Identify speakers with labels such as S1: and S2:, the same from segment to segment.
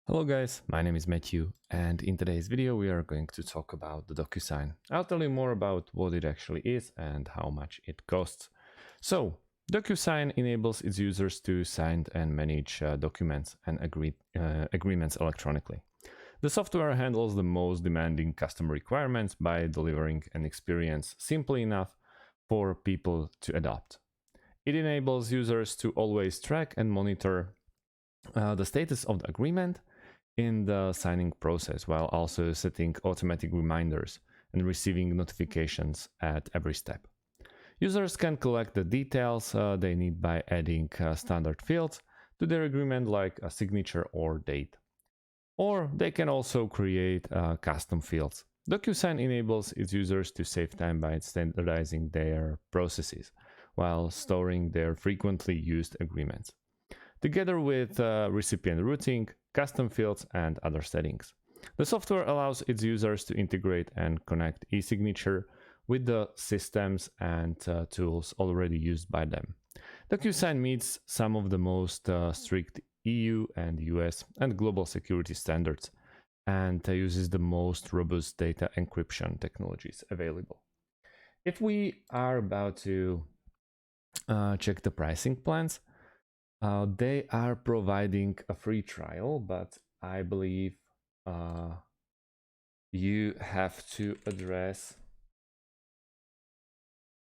S1: Hello guys, my name is Matthew, and in today's video we are going to talk about the DocuSign. I'll tell you more about what it actually is and how much it costs. So, DocuSign enables its users to sign and manage documents and agreements electronically. The software handles the most demanding customer requirements by delivering an experience simple enough for people to adopt. It enables users to always track and monitor the status of the agreement in the signing process, while also setting automatic reminders and receiving notifications at every step. Users can collect the details they need by adding standard fields to their agreement, like a signature or date. Or they can also create custom fields. DocuSign enables its users to save time by standardizing their processes while storing their frequently used agreements, together with recipient routing, custom fields, and other settings. The software allows its users to integrate and connect e-signature with the systems and tools already used by them. DocuSign meets some of the most strict EU and US and global security standards and uses the most robust data encryption technologies available. If we are about to check the pricing plans, they are providing a free trial, but I believe you have to address.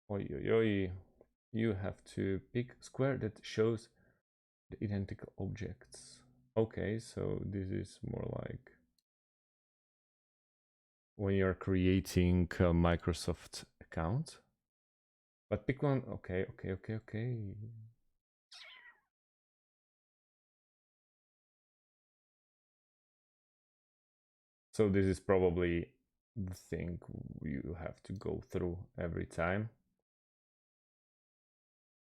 S1: You have to pick square that shows the identical objects. Okay, so this is more like when you're creating a Microsoft account. But pick one. Okay. So this is probably the thing you have to go through every time.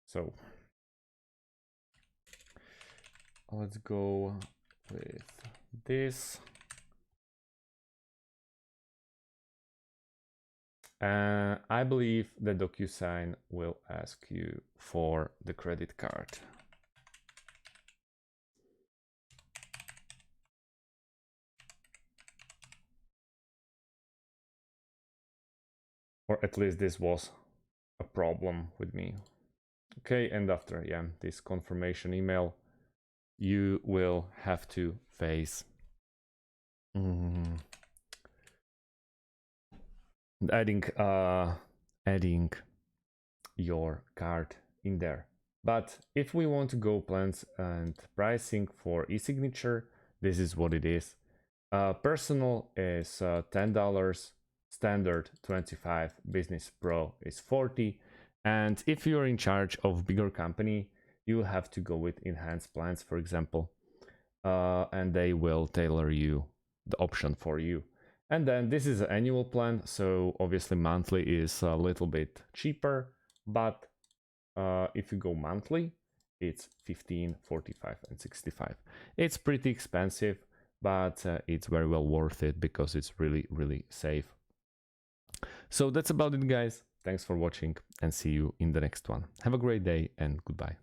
S1: So let's go with this. I believe the DocuSign will ask you for the credit card. Or at least this was a problem with me. Okay, and after this confirmation email, you will have to face adding your card in there. But if we want to go plans and pricing for e-signature, this is what it is. Personal is $10, standard 25, business pro is 40, and if you're in charge of bigger company, you have to go with enhanced plans, for example, and they will tailor you the option for you. And then this is an annual plan, so obviously monthly is a little bit cheaper, but if you go monthly, it's 15, 45, and 65. It's pretty expensive, but it's very well worth it because it's really safe. So that's about it, guys. Thanks for watching and see you in the next one. Have a great day and goodbye.